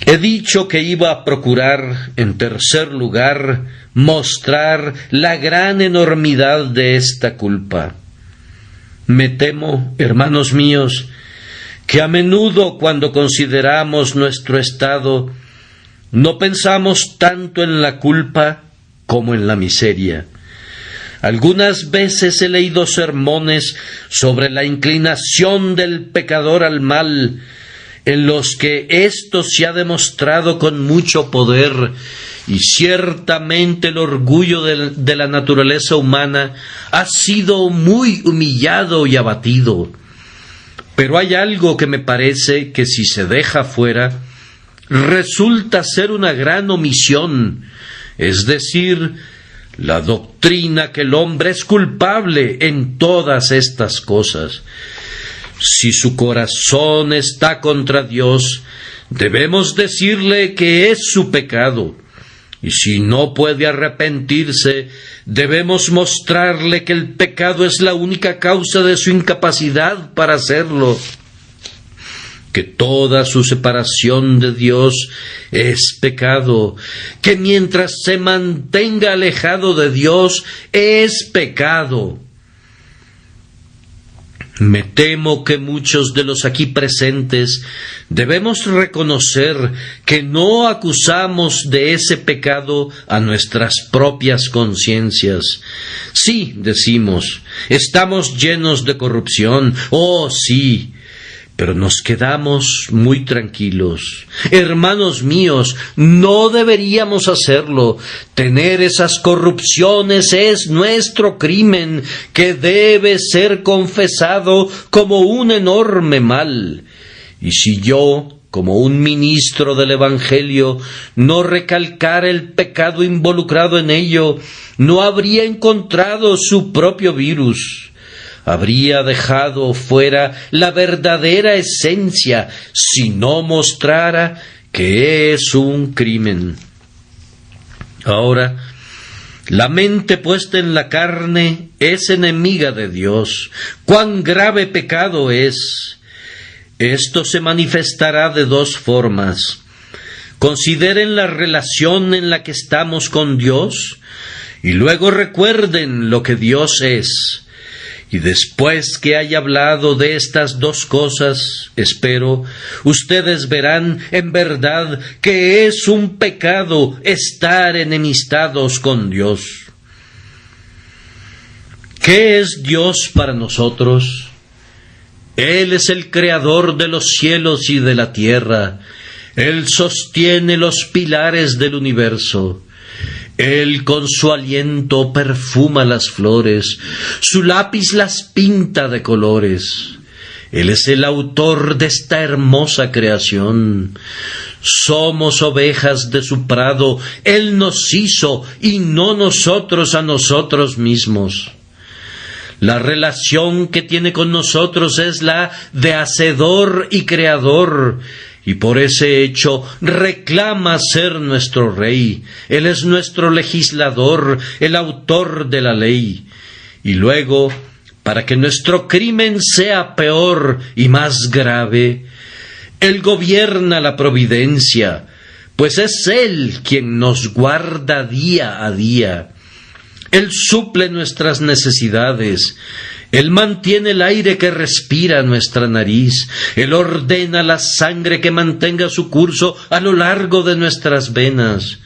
He dicho que iba a procurar, en tercer lugar, mostrar la gran enormidad de esta culpa. Me temo, hermanos míos, que a menudo cuando consideramos nuestro estado, no pensamos tanto en la culpa como en la miseria. Algunas veces he leído sermones sobre la inclinación del pecador al mal, en los que esto se ha demostrado con mucho poder, y ciertamente el orgullo de la naturaleza humana ha sido muy humillado y abatido. Pero hay algo que me parece que si se deja fuera, resulta ser una gran omisión, es decir, la doctrina que el hombre es culpable en todas estas cosas. Si su corazón está contra Dios, debemos decirle que es su pecado, y si no puede arrepentirse, debemos mostrarle que el pecado es la única causa de su incapacidad para hacerlo. que toda su separación de Dios es pecado, que mientras se mantenga alejado de Dios es pecado. Me temo que muchos de los aquí presentes debemos reconocer que no acusamos de ese pecado a nuestras propias conciencias. Sí, decimos, estamos llenos de corrupción, oh sí, pero nos quedamos muy tranquilos. Hermanos míos, no deberíamos hacerlo. Tener esas corrupciones es nuestro crimen, que debe ser confesado como un enorme mal. Y si yo, como un ministro del Evangelio, no recalcara el pecado involucrado en ello, no habría encontrado su propio virus. Habría dejado fuera la verdadera esencia si no mostrara que es un crimen. Ahora, la mente puesta en la carne es enemiga de Dios. ¡Cuán grave pecado es! Esto se manifestará de dos formas. Consideren la relación en la que estamos con Dios y luego recuerden lo que Dios es. Y después que haya hablado de estas dos cosas, espero, ustedes verán en verdad que es un pecado estar enemistados con Dios. ¿Qué es Dios para nosotros? Él es el creador de los cielos y de la tierra. Él sostiene los pilares del universo. Él con su aliento perfuma las flores, su lápiz las pinta de colores. Él es el autor de esta hermosa creación. Somos ovejas de su prado, Él nos hizo y no nosotros a nosotros mismos. La relación que tiene con nosotros es la de hacedor y creador, y por ese hecho reclama ser nuestro rey. Él es nuestro legislador, el autor de la ley. Y luego, para que nuestro crimen sea peor y más grave, Él gobierna la providencia, pues es Él quien nos guarda día a día. Él suple nuestras necesidades. Él mantiene el aire que respira nuestra nariz. Él ordena la sangre que mantenga su curso a lo largo de nuestras venas.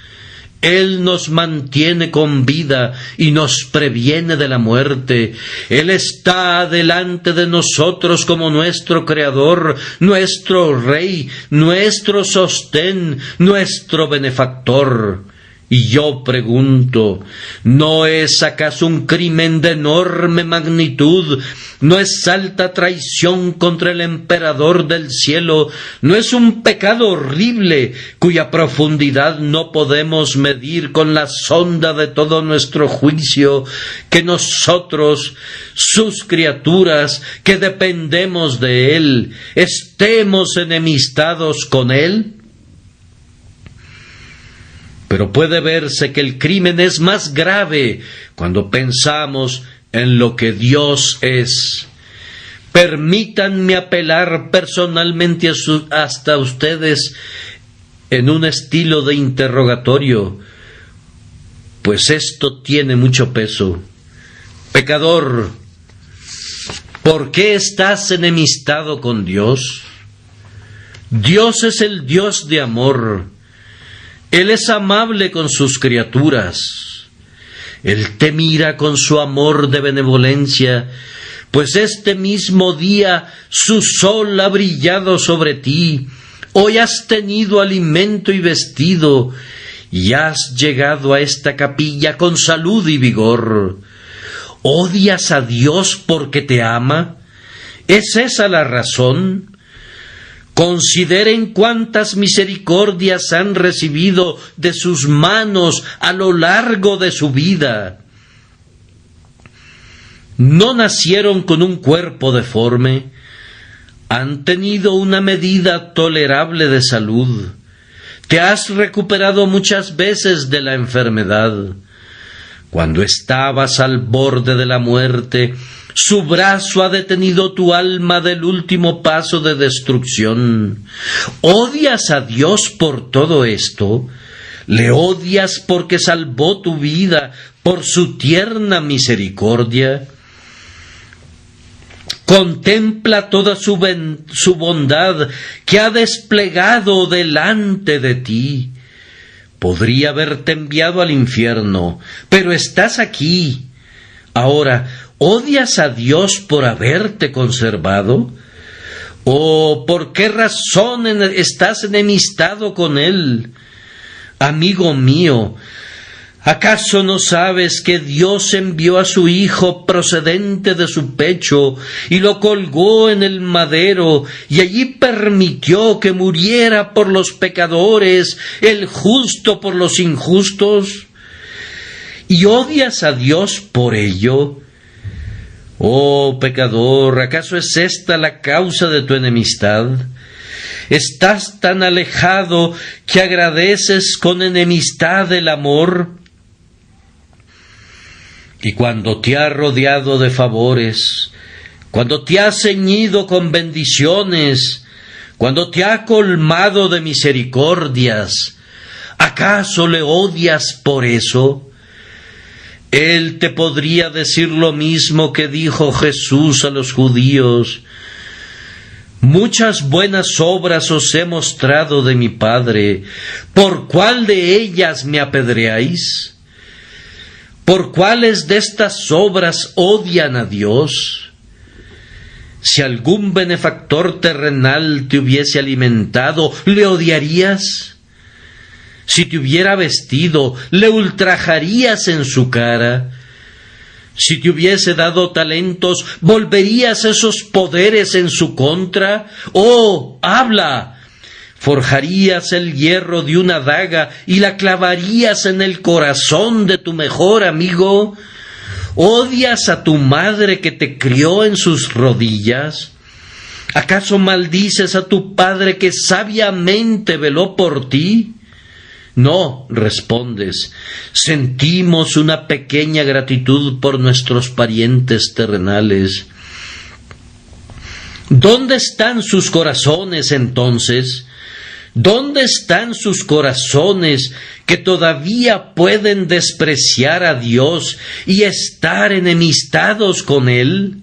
Él nos mantiene con vida y nos previene de la muerte. Él está delante de nosotros como nuestro Creador, nuestro Rey, nuestro sostén, nuestro benefactor. Y yo pregunto, ¿no es acaso un crimen de enorme magnitud? ¿No es alta traición contra el emperador del cielo? ¿No es un pecado horrible cuya profundidad no podemos medir con la sonda de todo nuestro juicio, que nosotros, sus criaturas, que dependemos de Él, estemos enemistados con Él? Pero puede verse que el crimen es más grave cuando pensamos en lo que Dios es. Permítanme apelar personalmente hasta ustedes en un estilo de interrogatorio, pues esto tiene mucho peso. Pecador, ¿por qué estás enemistado con Dios? Dios es el Dios de amor. Él es amable con sus criaturas. Él te mira con su amor de benevolencia, pues este mismo día su sol ha brillado sobre ti. Hoy has tenido alimento y vestido, y has llegado a esta capilla con salud y vigor. ¿Odias a Dios porque te ama? ¿Es esa la razón? Consideren cuántas misericordias han recibido de sus manos a lo largo de su vida. No nacieron con un cuerpo deforme, han tenido una medida tolerable de salud. Te has recuperado muchas veces de la enfermedad. Cuando estabas al borde de la muerte, Su brazo ha detenido tu alma del último paso de destrucción. ¿Odias a Dios por todo esto? ¿Le odias porque salvó tu vida por su tierna misericordia? Contempla toda su bondad que ha desplegado delante de ti. Podría haberte enviado al infierno, pero estás aquí. Ahora, ¿odias a Dios por haberte conservado? ¿O por qué razón estás enemistado con Él? Amigo mío, ¿acaso no sabes que Dios envió a su Hijo procedente de su pecho y lo colgó en el madero y allí permitió que muriera por los pecadores, el justo por los injustos? ¿Y odias a Dios por ello? Oh pecador, ¿acaso es esta la causa de tu enemistad? ¿Estás tan alejado que agradeces con enemistad el amor? Y cuando te ha rodeado de favores, cuando te ha ceñido con bendiciones, cuando te ha colmado de misericordias, ¿acaso le odias por eso? Él te podría decir lo mismo que dijo Jesús a los judíos: muchas buenas obras os he mostrado de mi Padre, ¿por cuál de ellas me apedreáis? ¿Por cuáles de estas obras odian a Dios? Si algún benefactor terrenal te hubiese alimentado, ¿le odiarías? Si te hubiera vestido, ¿le ultrajarías en su cara? Si te hubiese dado talentos, ¿volverías esos poderes en su contra? ¡Oh, habla! ¿Forjarías el hierro de una daga y la clavarías en el corazón de tu mejor amigo? ¿Odias a tu madre que te crió en sus rodillas? ¿Acaso maldices a tu padre que sabiamente veló por ti? No, respondes, sentimos una pequeña gratitud por nuestros parientes terrenales. ¿Dónde están sus corazones entonces? ¿Dónde están sus corazones que todavía pueden despreciar a Dios y estar enemistados con Él?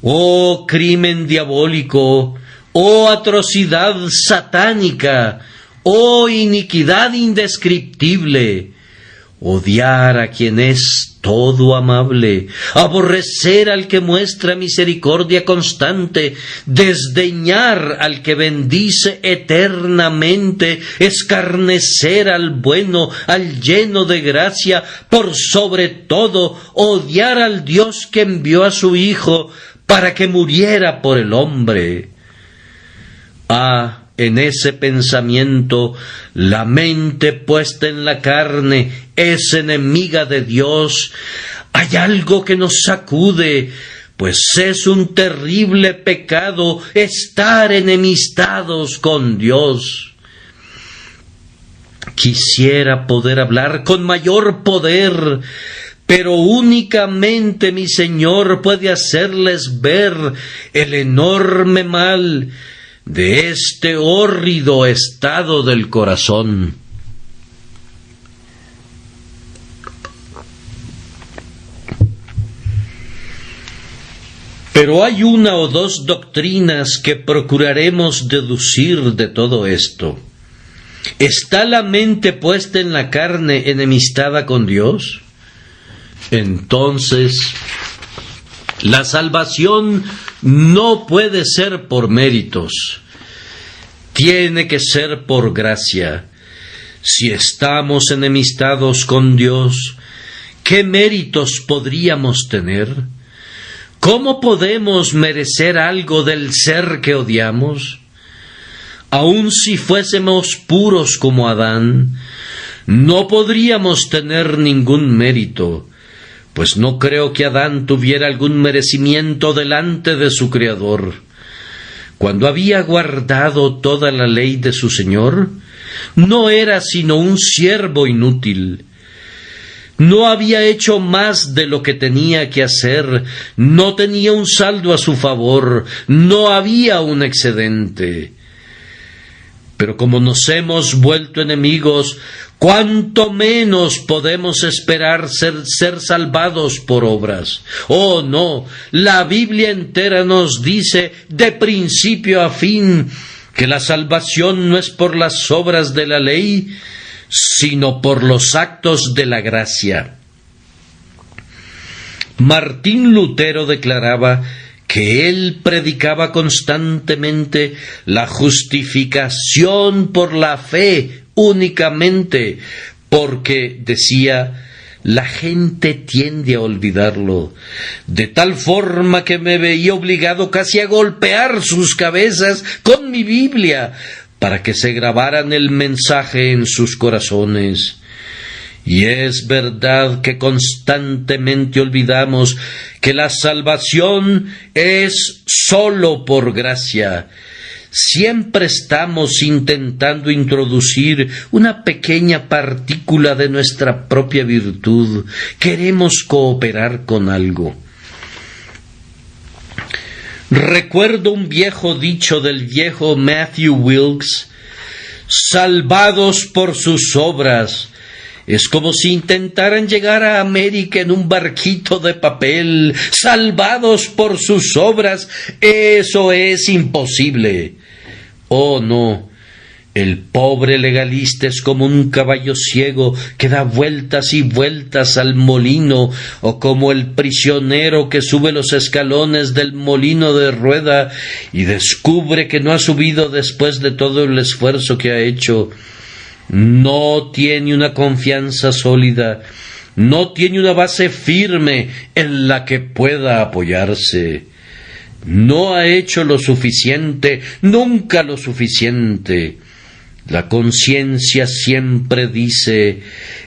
Oh crimen diabólico, oh atrocidad satánica, oh iniquidad indescriptible, odiar a quien es todo amable, aborrecer al que muestra misericordia constante, desdeñar al que bendice eternamente, escarnecer al bueno, al lleno de gracia, por sobre todo odiar al Dios que envió a su Hijo para que muriera por el hombre. En ese pensamiento, la mente puesta en la carne es enemiga de Dios. Hay algo que nos sacude, pues es un terrible pecado estar enemistados con Dios. Quisiera poder hablar con mayor poder, pero únicamente mi Señor puede hacerles ver el enorme mal de este hórrido estado del corazón. Pero hay una o dos doctrinas que procuraremos deducir de todo esto. ¿Está la mente puesta en la carne enemistada con Dios? Entonces, la salvación no puede ser por méritos, tiene que ser por gracia. Si estamos enemistados con Dios, ¿qué méritos podríamos tener? ¿Cómo podemos merecer algo del ser que odiamos? Aun si fuésemos puros como Adán, no podríamos tener ningún mérito, pues no creo que Adán tuviera algún merecimiento delante de su Creador. Cuando había guardado toda la ley de su Señor, no era sino un siervo inútil. No había hecho más de lo que tenía que hacer, no tenía un saldo a su favor, no había un excedente. Pero como nos hemos vuelto enemigos, ¿cuánto menos podemos esperar ser salvados por obras? Oh, no, la Biblia entera nos dice de principio a fin que la salvación no es por las obras de la ley, sino por los actos de la gracia. Martín Lutero declaraba que él predicaba constantemente la justificación por la fe únicamente, porque, decía, la gente tiende a olvidarlo, de tal forma que me veía obligado casi a golpear sus cabezas con mi Biblia, para que se grabaran el mensaje en sus corazones. Y es verdad que constantemente olvidamos que la salvación es sólo por gracia. Siempre estamos intentando introducir una pequeña partícula de nuestra propia virtud. Queremos cooperar con algo. Recuerdo un viejo dicho del viejo Matthew Wilkes: salvados por sus obras. Es como si intentaran llegar a América en un barquito de papel. Salvados por sus obras, eso es imposible. Oh, no. El pobre legalista es como un caballo ciego que da vueltas y vueltas al molino, o como el prisionero que sube los escalones del molino de rueda y descubre que no ha subido después de todo el esfuerzo que ha hecho. No tiene una confianza sólida, no tiene una base firme en la que pueda apoyarse. No ha hecho lo suficiente, nunca lo suficiente. La conciencia siempre dice: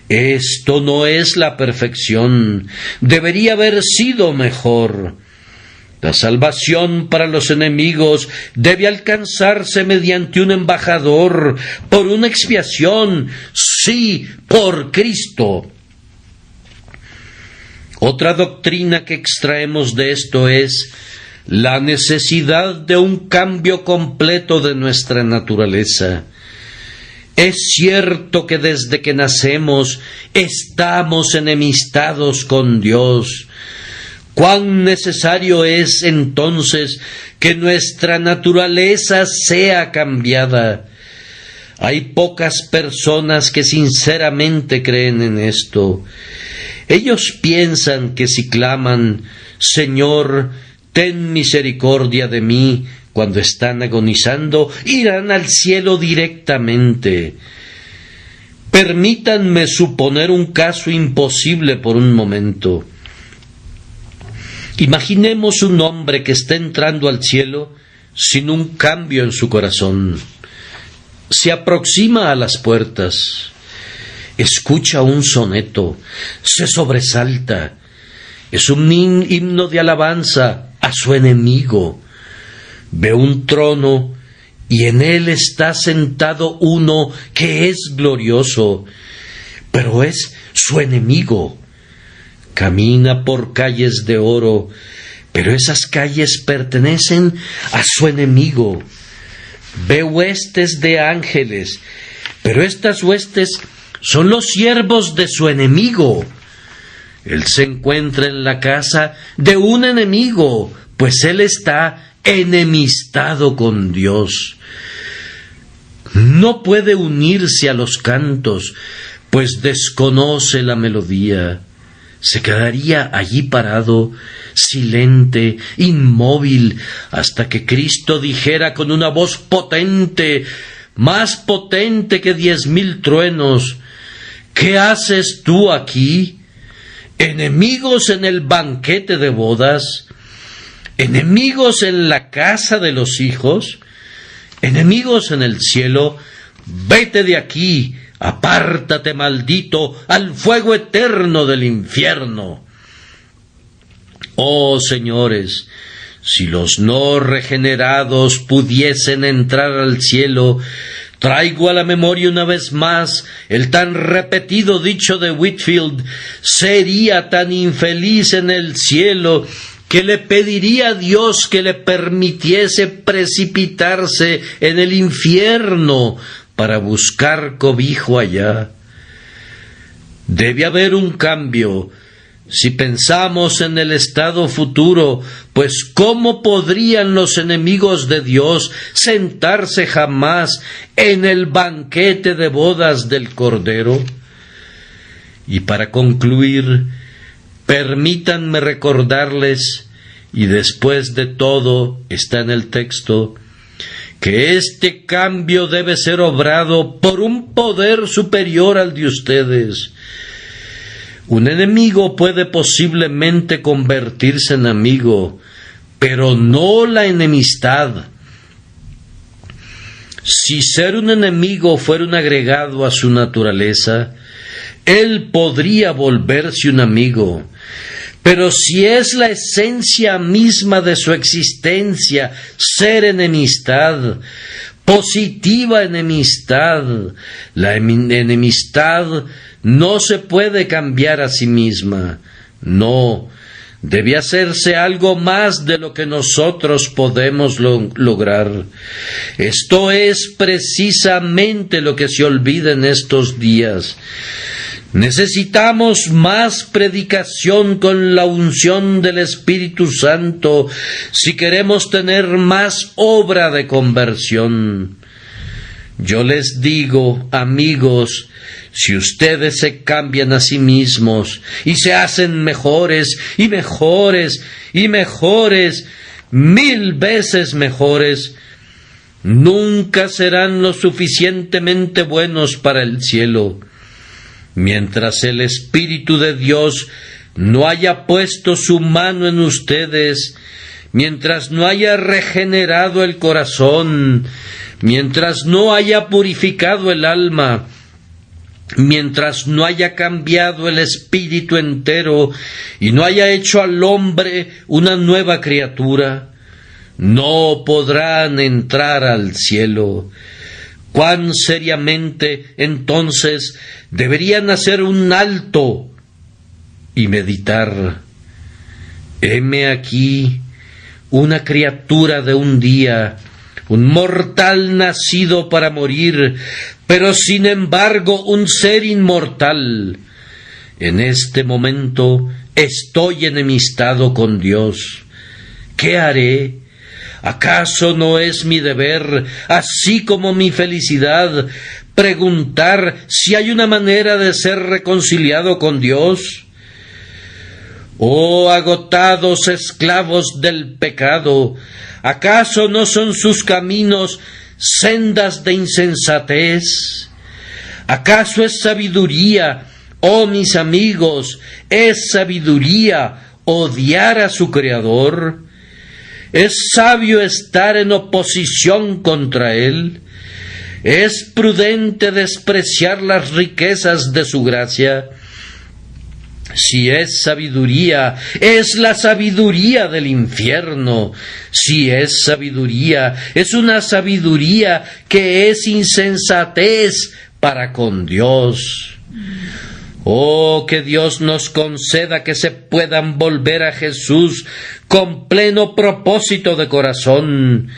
esto no es la perfección, debería haber sido mejor. La salvación para los enemigos debe alcanzarse mediante un embajador, por una expiación, sí, por Cristo. Otra doctrina que extraemos de esto es la necesidad de un cambio completo de nuestra naturaleza. Es cierto que desde que nacemos estamos enemistados con Dios. ¿Cuán necesario es entonces que nuestra naturaleza sea cambiada? Hay pocas personas que sinceramente creen en esto. Ellos piensan que si claman: Señor, ten misericordia de mí, cuando están agonizando, irán al cielo directamente. Permítanme suponer un caso imposible por un momento. Imaginemos un hombre que está entrando al cielo sin un cambio en su corazón. Se aproxima a las puertas, escucha un soneto, se sobresalta. Es un himno de alabanza a su enemigo. Ve un trono y en él está sentado uno que es glorioso, pero es su enemigo. Camina por calles de oro, pero esas calles pertenecen a su enemigo. Ve huestes de ángeles, pero estas huestes son los siervos de su enemigo. Él se encuentra en la casa de un enemigo, pues él está enemistado con Dios. No puede unirse a los cantos, pues desconoce la melodía. Se quedaría allí parado, silente, inmóvil, hasta que Cristo dijera con una voz potente, más potente que 10,000 truenos: ¿qué haces tú aquí? ¿Enemigos en el banquete de bodas? ¿Enemigos en la casa de los hijos? ¿Enemigos en el cielo? Vete de aquí, apártate, maldito, al fuego eterno del infierno. Oh, señores, si los no regenerados pudiesen entrar al cielo, Traigo a la memoria una vez más el tan repetido dicho de Whitefield: sería tan infeliz en el cielo que le pediría a Dios que le permitiese precipitarse en el infierno para buscar cobijo allá. Debe haber un cambio si pensamos en el estado futuro, pues ¿cómo podrían los enemigos de Dios sentarse jamás en el banquete de bodas del Cordero? Y para concluir, permítanme recordarles, y después de todo está en el texto, que este cambio debe ser obrado por un poder superior al de ustedes. Un enemigo puede posiblemente convertirse en amigo, pero no la enemistad. Si ser un enemigo fuera un agregado a su naturaleza, él podría volverse un amigo. Pero si es la esencia misma de su existencia ser enemistad, positiva enemistad, la enemistad no se puede cambiar a sí misma. No, debe hacerse algo más de lo que nosotros podemos lograr. Esto es precisamente lo que se olvida en estos días. Necesitamos más predicación con la unción del Espíritu Santo si queremos tener más obra de conversión. Yo les digo, amigos, si ustedes se cambian a sí mismos y se hacen mejores y mejores y mejores, 1000 veces mejores, nunca serán lo suficientemente buenos para el cielo. Mientras el Espíritu de Dios no haya puesto su mano en ustedes, mientras no haya regenerado el corazón, mientras no haya purificado el alma, mientras no haya cambiado el espíritu entero y no haya hecho al hombre una nueva criatura, no podrán entrar al cielo. ¿Cuán seriamente, entonces, deberían hacer un alto y meditar? Heme aquí una criatura de un día, un mortal nacido para morir, pero sin embargo un ser inmortal. En este momento estoy enemistado con Dios. ¿Qué haré? ¿Acaso no es mi deber, así como mi felicidad, preguntar si hay una manera de ser reconciliado con Dios? Oh agotados esclavos del pecado, ¿acaso no son sus caminos sendas de insensatez? ¿Acaso es sabiduría, oh mis amigos, es sabiduría odiar a su Creador? ¿Es sabio estar en oposición contra Él? ¿Es prudente despreciar las riquezas de su gracia? Si es sabiduría, es la sabiduría del infierno. Si es sabiduría, es una sabiduría que es insensatez para con Dios. Oh, que Dios nos conceda que se puedan volver a Jesús con pleno propósito de corazón.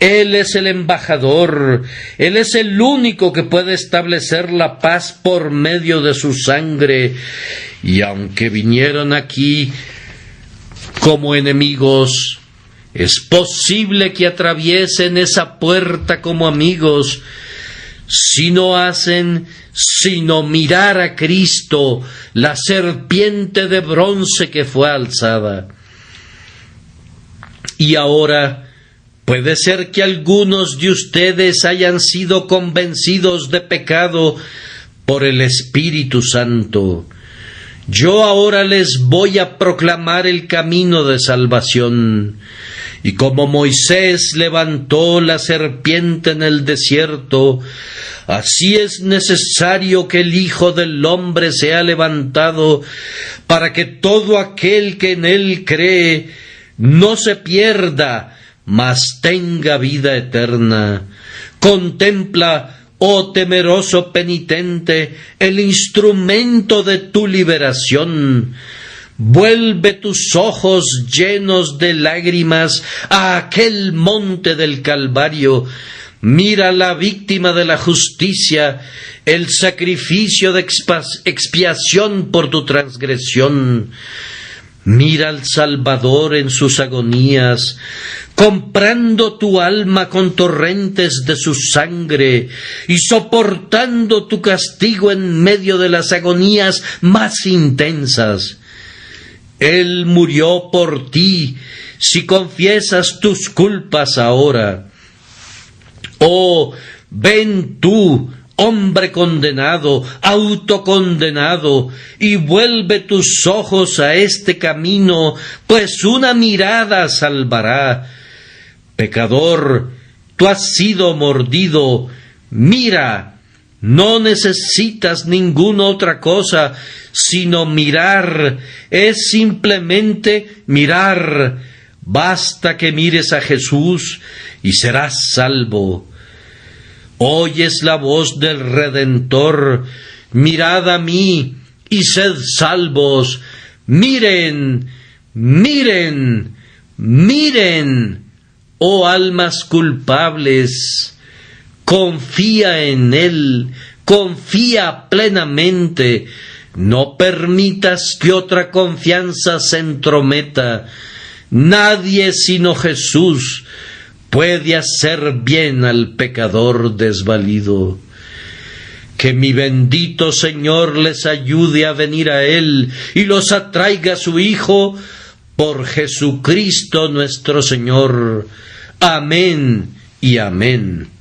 Él es el embajador, Él es el único que puede establecer la paz por medio de su sangre. Y aunque vinieron aquí como enemigos, es posible que atraviesen esa puerta como amigos, si no hacen sino mirar a Cristo, la serpiente de bronce que fue alzada. Y ahora puede ser que algunos de ustedes hayan sido convencidos de pecado por el Espíritu Santo. Yo ahora les voy a proclamar el camino de salvación. Y como Moisés levantó la serpiente en el desierto, así es necesario que el Hijo del Hombre sea levantado, para que todo aquel que en él cree no se pierda, mas tenga vida eterna. Contempla, oh temeroso penitente, el instrumento de tu liberación. Vuelve tus ojos llenos de lágrimas a aquel monte del Calvario. Mira la víctima de la justicia, el sacrificio de expiación por tu transgresión. Mira al Salvador en sus agonías, comprando tu alma con torrentes de su sangre y soportando tu castigo en medio de las agonías más intensas. Él murió por ti si confiesas tus culpas ahora. Oh, ven tú, hombre condenado, autocondenado, y vuelve tus ojos a este camino, pues una mirada salvará. Pecador, tú has sido mordido, mira, no necesitas ninguna otra cosa, sino mirar, es simplemente mirar. Basta que mires a Jesús y serás salvo. Oyes la voz del Redentor, mirad a mí y sed salvos. Miren, miren, miren, oh almas culpables. Confía en Él, confía plenamente. No permitas que otra confianza se entrometa. Nadie sino Jesús puede hacer bien al pecador desvalido. Que mi bendito Señor les ayude a venir a Él y los atraiga a su Hijo, por Jesucristo nuestro Señor. Amén y amén.